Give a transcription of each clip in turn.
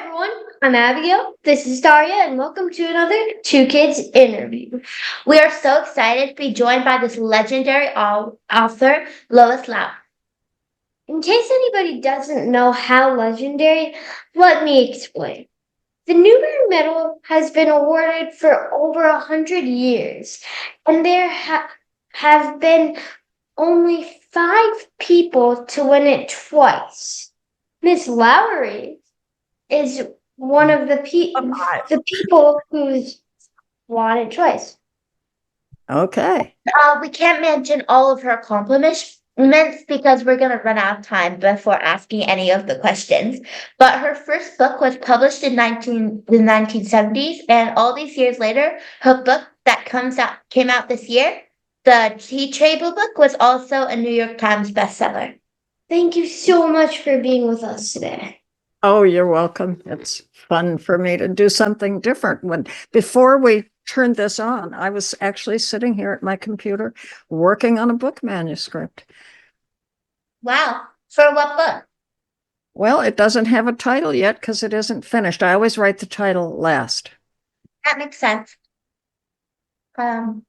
everyone, I'm Abigail. This is Daria, and welcome to another Two Kids interview. We are so excited to be joined by this legendary author, Lois Lowry. In case anybody doesn't know how legendary, let me explain. The Newbery Medal has been awarded for over 100 years, and have been only 5 people to win it twice. Miss Lowry is one of the people who's won it twice. Okay. We can't mention all of her accomplishments because we're gonna run out of time before asking any of the questions. But her first book was published in 1970s, and all these years later, her book that came out this year, the Tea Table book, was also a New York Times bestseller. Thank you so much for being with us today. Oh, you're welcome. It's fun for me to do something different. Before we turned this on, I was actually sitting here at my computer working on a book manuscript. Wow. For what book? Well, it doesn't have a title yet because it isn't finished. I always write the title last. That makes sense. Um,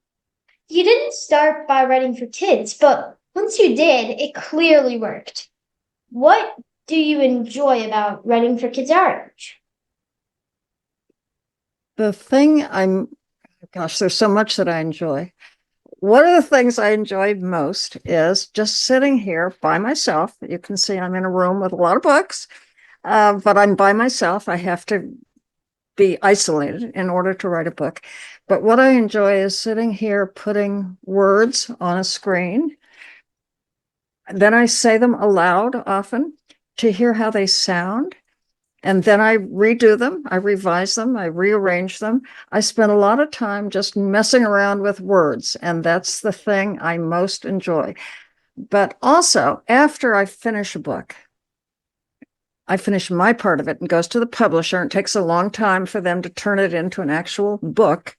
you didn't start by writing for kids, but once you did, it clearly worked. What do you enjoy about writing for kids our age? The thing gosh, there's so much that I enjoy. One of the things I enjoy most is just sitting here by myself. You can see I'm in a room with a lot of books, but I'm by myself. I have to be isolated in order to write a book. But what I enjoy is sitting here putting words on a screen. Then I say them aloud often to hear how they sound. And then I redo them, I revise them, I rearrange them. I spend a lot of time just messing around with words, and that's the thing I most enjoy. But also, after I finish a book, I finish my part of it and goes to the publisher, and it takes a long time for them to turn it into an actual book.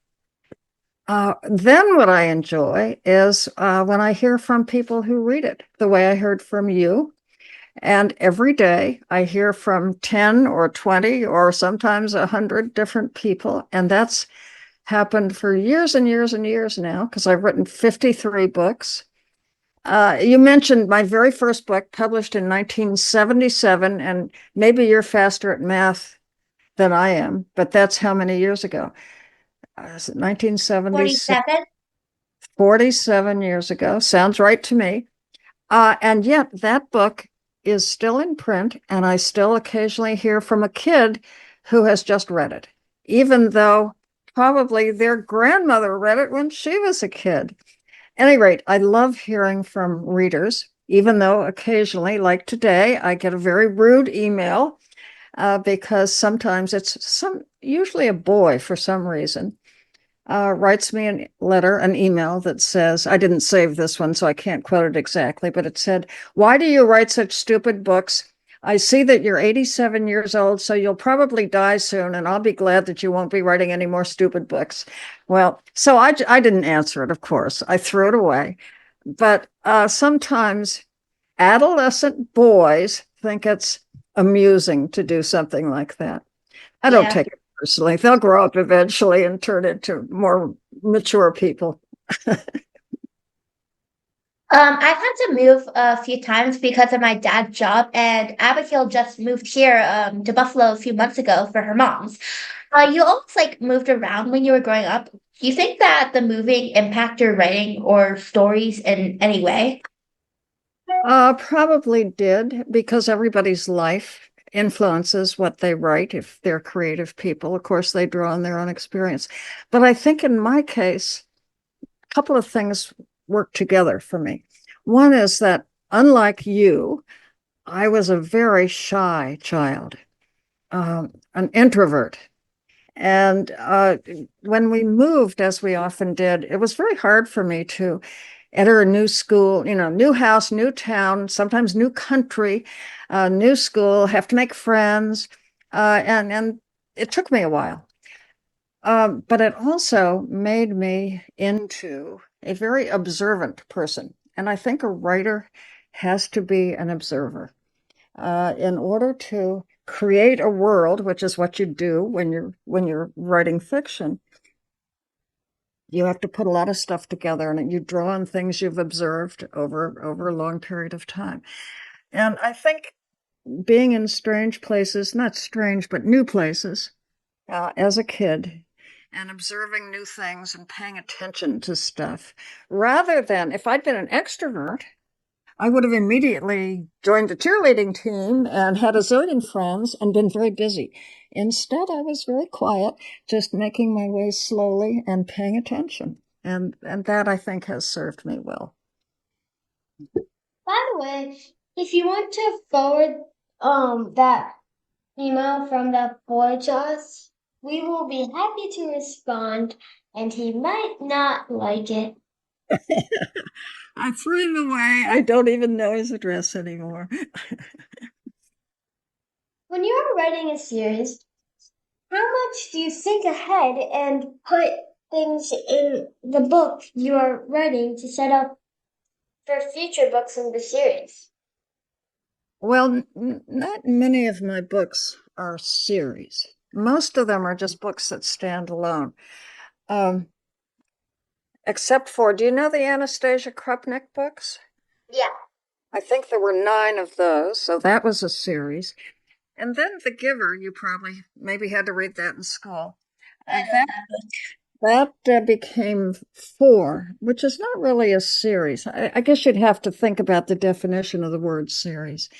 Then what I enjoy is when I hear from people who read it, the way I heard from you. And every day I hear from 10 or 20 or sometimes 100 different people. And that's happened for years and years and years now, because I've written 53 books. You mentioned my very first book published in 1977, and maybe you're faster at math than I am, but that's how many years ago? 1977, 47? 47 years ago. Sounds right to me. And yet that book is still in print, and I still occasionally hear from a kid who has just read it, even though probably their grandmother read it when she was a kid. At any rate, I love hearing from readers, even though occasionally, like today, I get a very rude email because sometimes usually a boy for some reason, writes me an email that says, I didn't save this one, so I can't quote it exactly, but it said, "Why do you write such stupid books? I see that you're 87 years old, so you'll probably die soon, and I'll be glad that you won't be writing any more stupid books." Well, so I didn't answer it, of course. I threw it away. But sometimes adolescent boys think it's amusing to do something like that. I don't Yeah. take it personally. They'll grow up eventually and turn into more mature people. I've had to move a few times because of my dad's job, and Abigail just moved here to Buffalo a few months ago for her mom's. You always moved around when you were growing up. Do you think that the moving impact your writing or stories in any way? Probably did, because everybody's life influences what they write. If they're creative people, of course, they draw on their own experience. But I think in my case, a couple of things work together for me. One is that, unlike you, I was a very shy child, an introvert. And when we moved, as we often did, it was very hard for me to enter a new school, new house, new town, sometimes new country, new school, have to make friends. And it took me a while. But it also made me into a very observant person. And I think a writer has to be an observer in order to create a world, which is what you do when you're writing fiction. You have to put a lot of stuff together, and you draw on things you've observed over a long period of time. And I think being in strange places, not strange, but new places, as a kid, and observing new things and paying attention to stuff, rather than if I'd been an extrovert, I would have immediately joined the cheerleading team and had a zillion friends and been very busy. Instead, I was very quiet, just making my way slowly and paying attention. And that I think has served me well. By the way, if you want to forward that email from that boy to us, we will be happy to respond, and he might not like it. I threw him away. I don't even know his address anymore. When you are writing a series, how much do you think ahead and put things in the book you are writing to set up for future books in the series? Well, not many of my books are series. Most of them are just books that stand alone. Um, except for, do you know the Anastasia Krupnik books? Yeah. I think there were 9 of those, so that was a series. And then The Giver, you probably maybe had to read that in school. I know that book. That became 4, which is not really a series. I guess you'd have to think about the definition of the word series.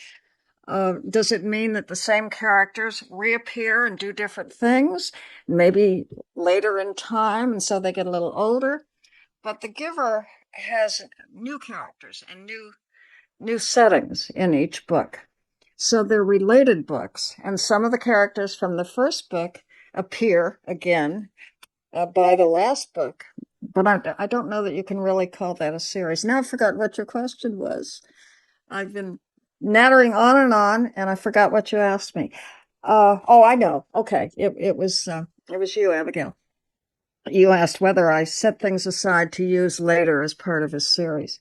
Does it mean that the same characters reappear and do different things, maybe later in time, and so they get a little older? But The Giver has new characters and new settings in each book. So they're related books, and some of the characters from the first book appear again by the last book. But I don't know that you can really call that a series. Now I forgot what your question was. I've been nattering on, and I forgot what you asked me. Oh, I know. Okay, it was you, Abigail. You asked whether I set things aside to use later as part of a series.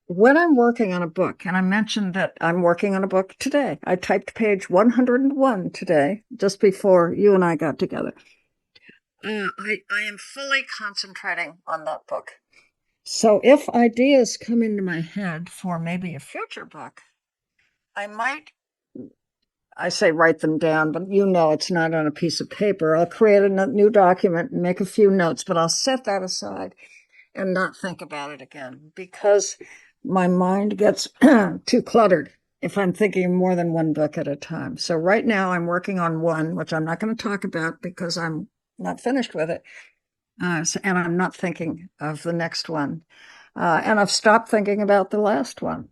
When I'm working on a book, and I mentioned that I'm working on a book today, I typed page 101 today, just before you and I got together. I am fully concentrating on that book. So if ideas come into my head for maybe a future book, I might, I say write them down, but you know it's not on a piece of paper. I'll create a new document and make a few notes, but I'll set that aside and not think about it again because my mind gets too cluttered if I'm thinking more than one book at a time. So right now I'm working on one, which I'm not going to talk about because I'm not finished with it. And I'm not thinking of the next one. And I've stopped thinking about the last one.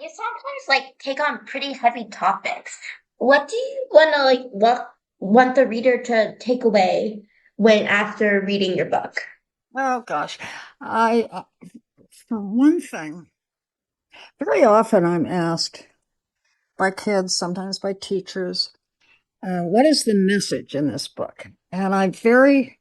You sometimes like take on pretty heavy topics. What do you want to want the reader to take away when after reading your book? Oh gosh, for one thing, very often I'm asked by kids, sometimes by teachers, what is the message in this book? And I very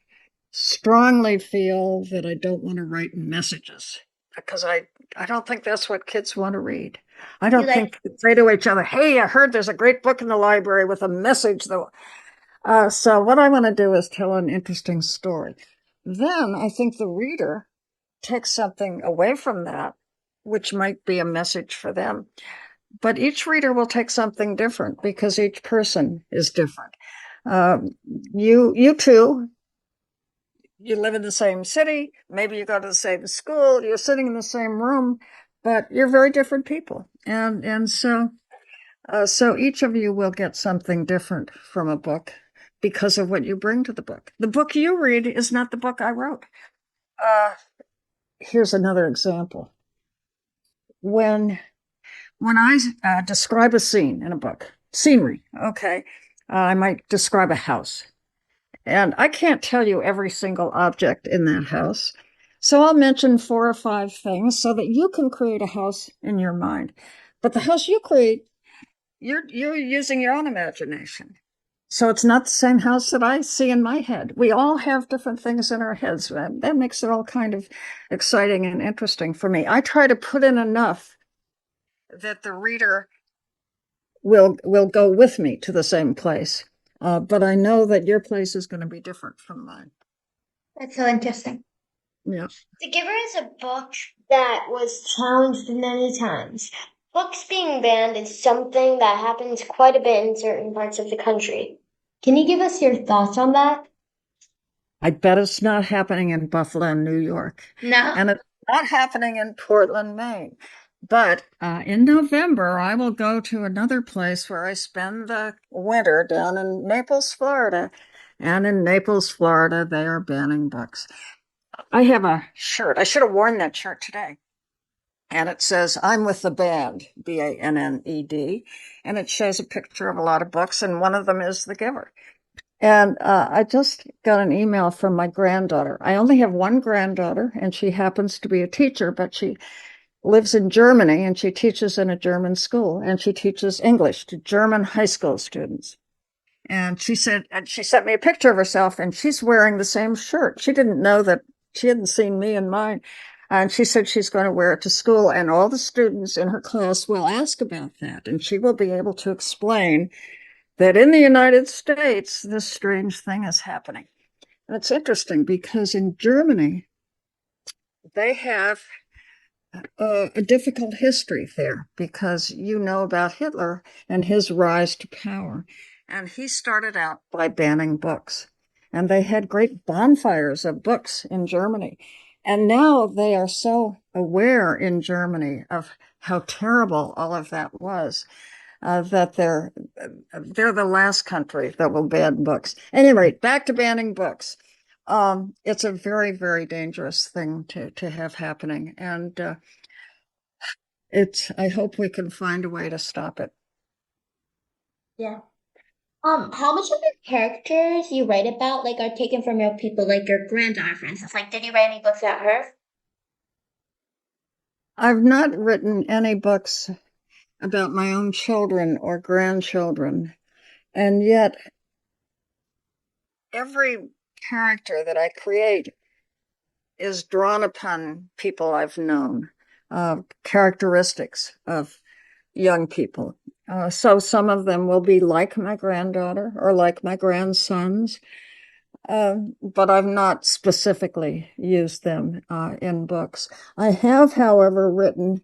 strongly feel that I don't want to write messages because I don't think that's what kids want to read. I You don't like think they say to each other, "Hey, I heard there's a great book in the library with a message, though." So what I want to do is tell an interesting story. Then I think the reader takes something away from that, which might be a message for them. But each reader will take something different because each person is different. Um, you too, you live in the same city, maybe you go to the same school, you're sitting in the same room, but you're very different people. So each of you will get something different from a book because of what you bring to the book. The book you read is not the book I wrote. Uh, Here's another example. When I describe a scene in a book, scenery, okay, I might describe a house. And I can't tell you every single object in that house. So I'll mention 4 or 5 things so that you can create a house in your mind. But the house you create, you're using your own imagination. So it's not the same house that I see in my head. We all have different things in our heads. That makes it all kind of exciting and interesting for me. I try to put in enough that the reader will go with me to the same place. But I know that your place is going to be different from mine. That's so interesting. Yeah. The Giver is a book that was challenged many times. Books being banned is something that happens quite a bit in certain parts of the country. Can you give us your thoughts on that? I bet it's not happening in Buffalo, New York. No. And it's not happening in Portland, Maine. But in November, I will go to another place where I spend the winter down in Naples, Florida. And in Naples, Florida, they are banning books. I have a shirt. I should have worn that shirt today. And it says, I'm with the band, Banned. And it shows a picture of a lot of books, and one of them is The Giver. And I just got an email from my granddaughter. I only have one granddaughter, and she happens to be a teacher, but she lives in Germany and she teaches in a German school, and she teaches English to German high school students. And she sent me a picture of herself, and she's wearing the same shirt. She didn't know that she hadn't seen me and mine. And she said she's going to wear it to school, and all the students in her class will ask about that. And she will be able to explain that in the United States, this strange thing is happening. And it's interesting because in Germany, they have a difficult history there because you know about Hitler and his rise to power. And he started out by banning books. And they had great bonfires of books in Germany. And now they are so aware in Germany of how terrible all of that was, that they're the last country that will ban books. Anyway, back to banning books. It's a very, very dangerous thing to have happening, and I hope we can find a way to stop it. Yeah. How much of the characters you write about, like, are taken from real people, like your granddaughter, for instance? Like, did you write any books about her? I've not written any books about my own children or grandchildren, and yet every character that I create is drawn upon people I've known, characteristics of young people. So some of them will be like my granddaughter or like my grandsons, but I've not specifically used them in books. I have, however, written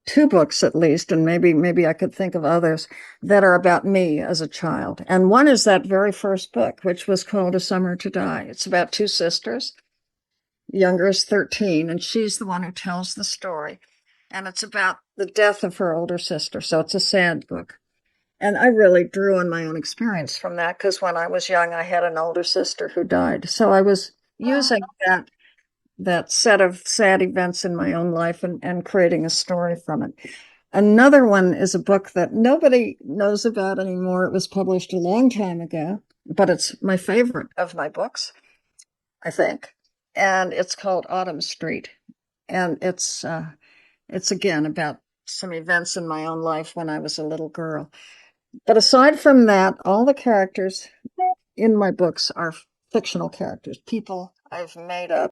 two books at least, and maybe I could think of others that are about me as a child. And one is that very first book, which was called A Summer to Die. It's about two sisters. Younger is 13, and she's the one who tells the story. And it's about the death of her older sister. So it's a sad book. And I really drew on my own experience from that because when I was young, I had an older sister who died. So I was using that set of sad events in my own life and creating a story from it. Another one is a book that nobody knows about anymore. It was published a long time ago, but it's my favorite of my books, I think. And it's called Autumn Street. And it's again about some events in my own life when I was a little girl. But aside from that, all the characters in my books are fictional characters, people I've made up.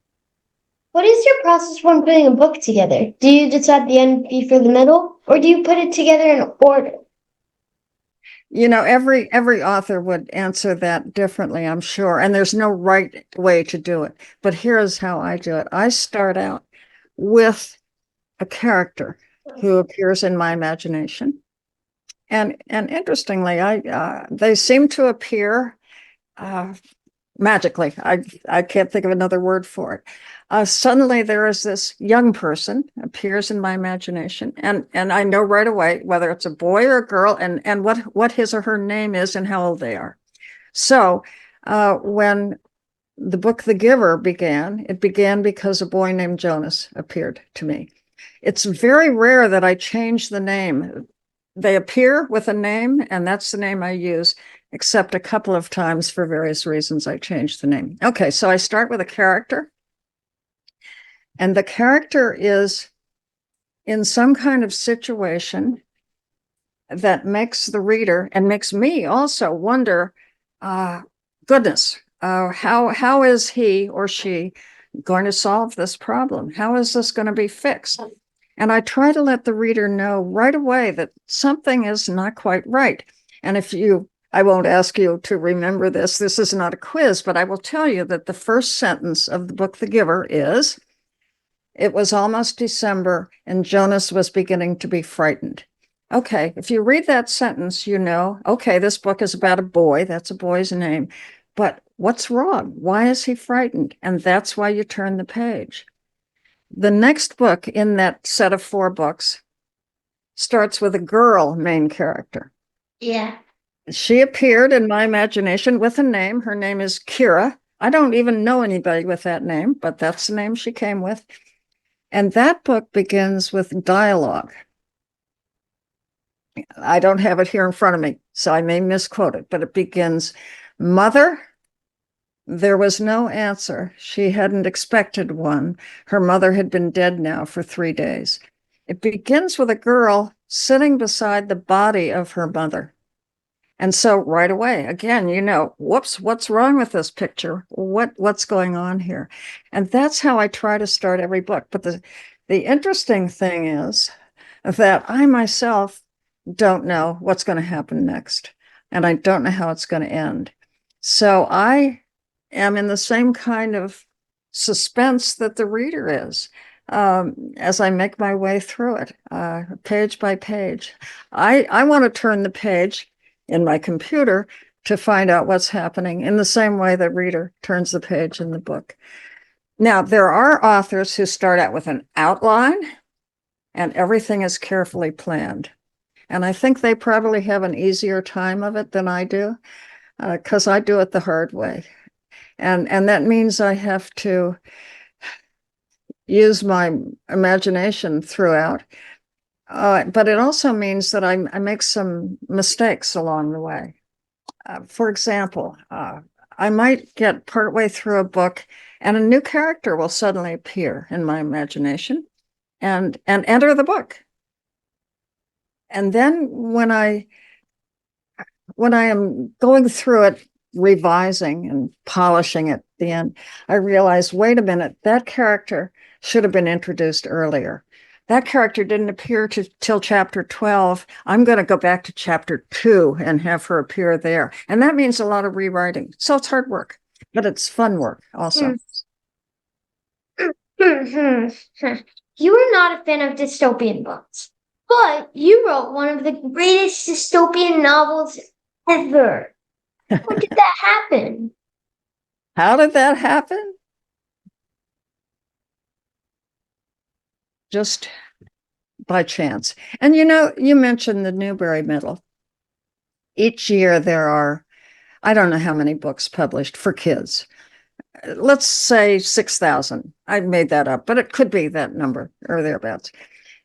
What is your process when putting a book together? Do you decide the end before the middle, or do you put it together in order? You know, every author would answer that differently, I'm sure, and there's no right way to do it. But here's how I do it. I start out with a character who appears in my imagination. And interestingly, they seem to appear magically. I can't think of another word for it. Suddenly there is this young person appears in my imagination, and I know right away whether it's a boy or a girl, and what his or her name is and how old they are. So when the book The Giver began, it began because a boy named Jonas appeared to me. It's very rare that I change the name. They appear with a name, and that's the name I use, except a couple of times for various reasons I changed the name. Okay, so I start with a character, and the character is in some kind of situation that makes the reader and makes me also wonder, goodness, how is he or she going to solve this problem? How is this going to be fixed? And I try to let the reader know right away that something is not quite right. And I won't ask you to remember this. This is not a quiz, but I will tell you that the first sentence of the book, The Giver, is, "It was almost December and Jonas was beginning to be frightened." Okay, if you read that sentence, you know, okay, this book is about a boy. That's a boy's name. But what's wrong? Why is he frightened? And that's why you turn the page. The next book in that set of 4 books starts with a girl main character. Yeah. She appeared in my imagination with a name. Her name is Kira. I don't even know anybody with that name, but that's the name she came with. And that book begins with dialogue. I don't have it here in front of me, so I may misquote it, but it begins, "Mother, there was no answer. She hadn't expected one. Her mother had been dead now for 3 days." It begins with a girl sitting beside the body of her mother. And so right away, again, you know, whoops, what's wrong with this picture? What's going on here? And that's how I try to start every book. But the interesting thing is that I myself don't know what's going to happen next. And I don't know how it's going to end. So I am in the same kind of suspense that the reader is, as I make my way through it, page by page. I want to turn the page in my computer to find out what's happening in the same way the reader turns the page in the book. Now, there are authors who start out with an outline and everything is carefully planned. And I think they probably have an easier time of it than I do, because I do it the hard way. And that means I have to use my imagination throughout. But it also means that I make some mistakes along the way. For example, I might get partway through a book and a new character will suddenly appear in my imagination and enter the book. And then when I am going through it, revising and polishing at the end, I realize, wait a minute, that character should have been introduced earlier. That character didn't appear till chapter 12. I'm going to go back to chapter 2 and have her appear there. And that means a lot of rewriting. So it's hard work, but it's fun work also. You are not a fan of dystopian books, but you wrote one of the greatest dystopian novels ever. How did that happen? How did that happen? Just by chance. And you know, you mentioned the Newbery Medal. Each year there are, I don't know how many books published for kids. Let's say 6,000. I made that up, but it could be that number or thereabouts.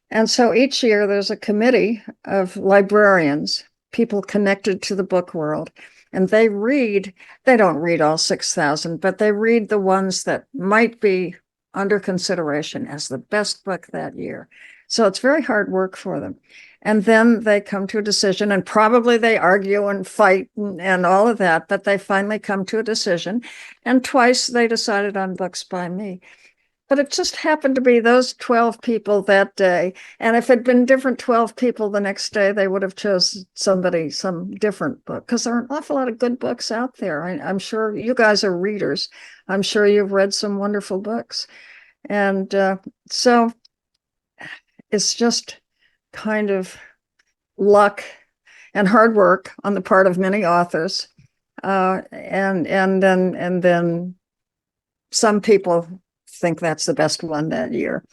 And so each year there's a committee of librarians, people connected to the book world, and they don't read all 6,000, but they read the ones that might be under consideration as the best book that year. So it's very hard work for them. And then they come to a decision, and probably they argue and fight and all of that, but they finally come to a decision. And twice they decided on books by me. But it just happened to be those 12 people that day. And if it had been different 12 people the next day, they would have chosen some different book, because there are an awful lot of good books out there. I'm sure you guys are readers. I'm sure you've read some wonderful books. And so it's just kind of luck and hard work on the part of many authors. And then some people think that's the best one that year.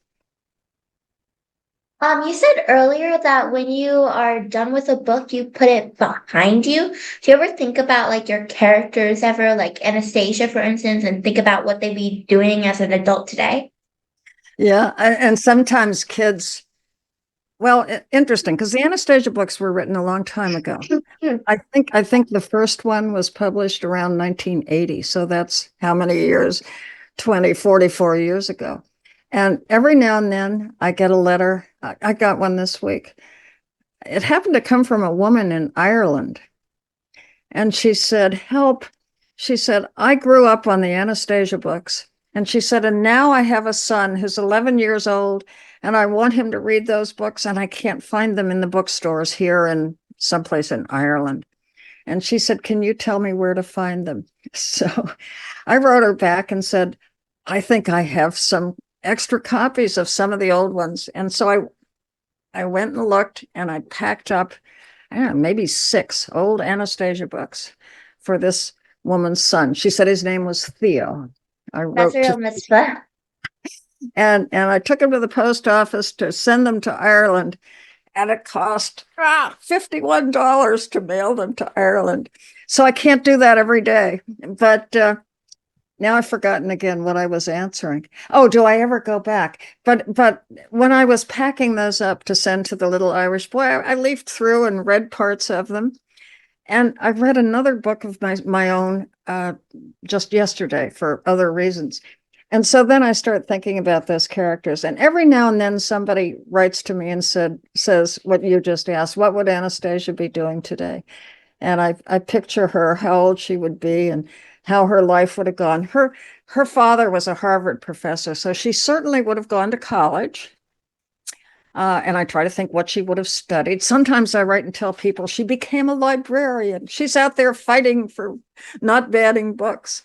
You said earlier that when you are done with a book, you put it behind you. Do you ever think about like your characters ever, like Anastasia, for instance, and think about what they'd be doing as an adult today? Yeah, and sometimes kids, well, interesting, because the Anastasia books were written a long time ago. I think the first one was published around 1980. So that's how many years? 20, 44 years ago. And every now and then I get a letter. I got one this week. It happened to come from a woman in Ireland. And she said, help. She said, I grew up on the Anastasia books. And she said, and now I have a son who's 11 years old. and I want him to read those books, and I can't find them in the bookstores here and someplace in Ireland. And she said, can you tell me where to find them? So I wrote her back and said, I think I have some extra copies of some of the old ones. And so I went and looked, and I packed up, I don't know, maybe 6 old Anastasia books for this woman's son. She said his name was Theo. I That's a wrote to, real mitzvah. and I took him to the post office to send them to Ireland, and it cost $51 to mail them to Ireland. So I can't do that every day. But now I've forgotten again what I was answering. Oh, do I ever go back? But when I was packing those up to send to the little Irish boy, I leafed through and read parts of them. And I read another book of my own just yesterday for other reasons. And so then I start thinking about those characters. And every now and then somebody writes to me and says what you just asked, what would Anastasia be doing today? And I picture her, how old she would be and how her life would have gone. Her father was a Harvard professor, so she certainly would have gone to college. And I try to think what she would have studied. Sometimes I write and tell people she became a librarian. She's out there fighting for not banning books.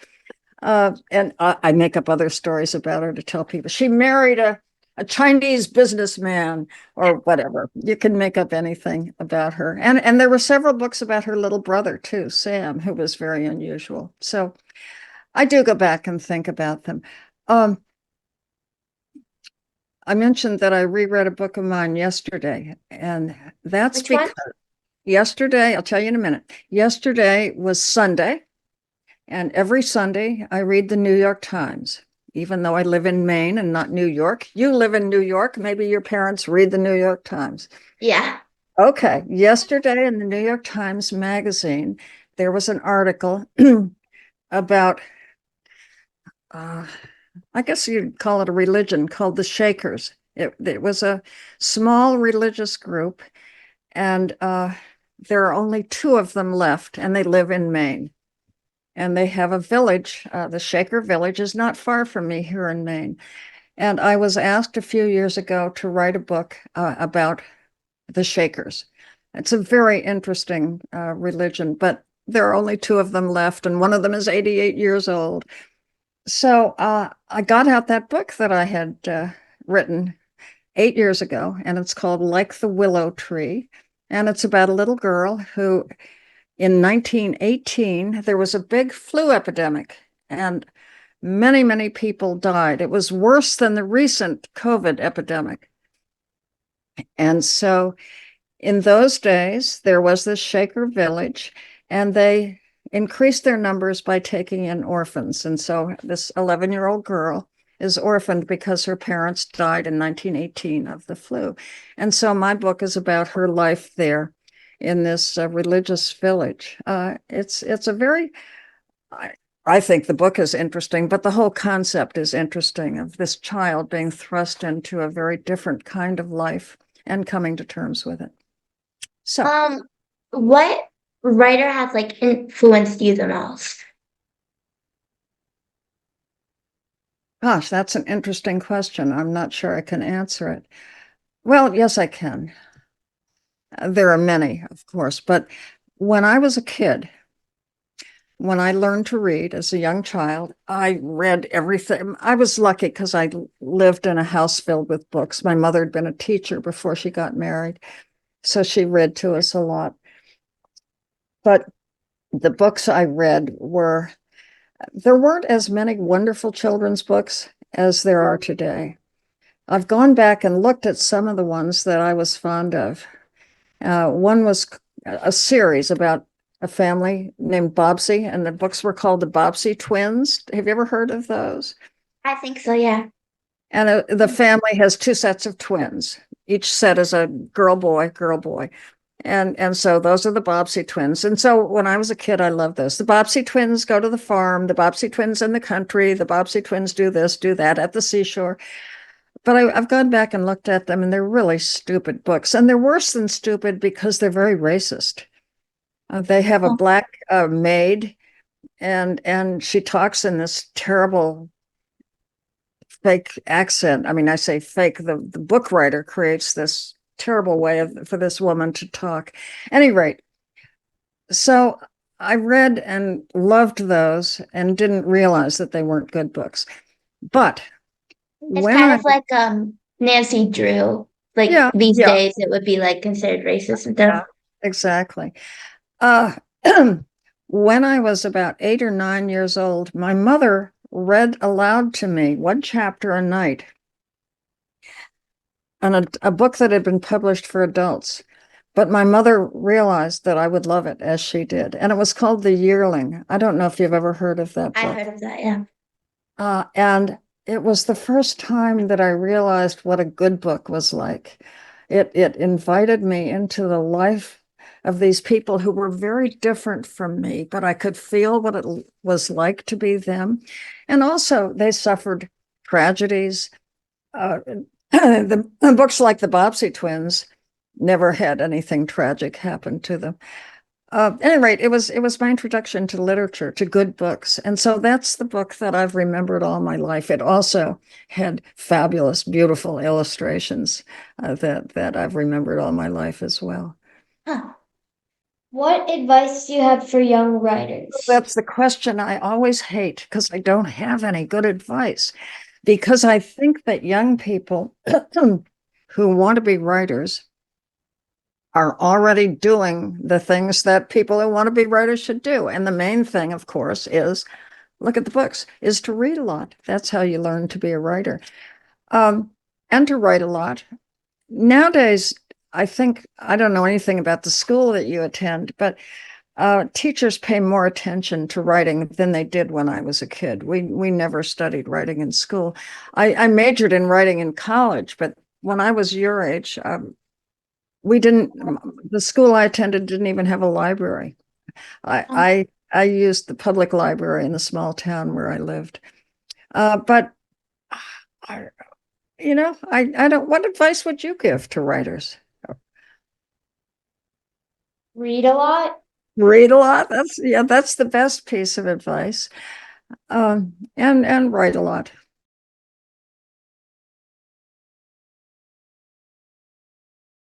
And I make up other stories about her to tell people. She married a Chinese businessman or whatever. You can make up anything about her. And there were several books about her little brother too, Sam, who was very unusual. So I do go back and think about them. I mentioned that I reread a book of mine yesterday, and that's Which one? because yesterday, I'll tell you in a minute. Yesterday was Sunday, and every Sunday I read the New York Times, even though I live in Maine and not New York. You live in New York. Maybe your parents read the New York Times. Yeah. Okay. Yesterday in the New York Times magazine, there was an article about, I guess you'd call it a religion called the Shakers. It was a small religious group, and there are only 2 of them left, and they live in Maine. And they have a village. The Shaker village is not far from me here in Maine. And I was asked a few years ago to write a book about the Shakers. It's a very interesting religion, but there are only 2 of them left, and one of them is 88 years old. So I got out that book that I had written 8 years ago, and it's called Like the Willow Tree. And it's about a little girl who, in 1918, there was a big flu epidemic, and many, many people died. It was worse than the recent COVID epidemic. And so in those days, there was this Shaker village, and they increased their numbers by taking in orphans. And so this 11-year-old girl is orphaned because her parents died in 1918 of the flu. And so my book is about her life there in this religious village. It's a very, I think the book is interesting, but the whole concept is interesting of this child being thrust into a very different kind of life and coming to terms with it. So, What writer has like influenced you the most? gosh, that's an interesting question. I'm not sure I can answer it. Well, yes, I can. There are many, of course, but when I was a kid, when I learned to read as a young child, I read everything. I was lucky because I lived in a house filled with books. My mother had been a teacher before she got married, so she read to us a lot. But the books I read there weren't as many wonderful children's books as there are today. I've gone back and looked at some of the ones that I was fond of. One was a series about a family named Bobbsey, and the books were called the Bobbsey Twins. Have you ever heard of those? I think so, yeah. And the family has 2 sets of twins. Each set is a girl, boy, girl, boy. And so those are the Bobbsey twins. And so when I was a kid, I loved those. The Bobbsey twins go to the farm, the Bobbsey twins in the country, the Bobbsey twins do this, do that at the seashore. But I've gone back and looked at them, and they're really stupid books. And they're worse than stupid because they're very racist. They have a Oh. black maid, and she talks in this terrible fake accent. I mean, I say fake, the book writer creates this terrible way for this woman to talk. At any rate, so I read and loved those and didn't realize that they weren't good books. But It's when kind I, of like Nancy Drew. Like yeah, these yeah, days it would be like considered racist and stuff. yeah, exactly. Uh, when I was about 8 or 9 years old, my mother read aloud to me one chapter a night on a book that had been published for adults. But my mother realized that I would love it as she did. And it was called The Yearling. I don't know if you've ever heard of that I book. heard of that, yeah. And it was the first time that I realized what a good book was like. It invited me into the life of these people who were very different from me, but I could feel what it was like to be them. And also, they suffered tragedies. Uh, the books like the Bobbsey twins never had anything tragic happen to them. At any rate, it was my introduction to literature, to good books, and so that's the book that I've remembered all my life. It also had fabulous, beautiful illustrations that I've remembered all my life as well. Huh. What advice do you have for young writers? That's the question I always hate because I don't have any good advice. Because I think that young people who want to be writers are already doing the things that people who want to be writers should do. And the main thing, of course, is look at the books, is to read a lot. That's how you learn to be a writer. Um, and to write a lot. Nowadays, I think, I don't know anything about the school that you attend, but teachers pay more attention to writing than they did when I was a kid. We never studied writing in school. I majored in writing in college, but when I was your age, we didn't. The school I attended didn't even have a library. Um, I used the public library in the small town where I lived. But I, I don't. What advice would you give to writers? Read a lot. Read a lot. That's the best piece of advice. And write a lot.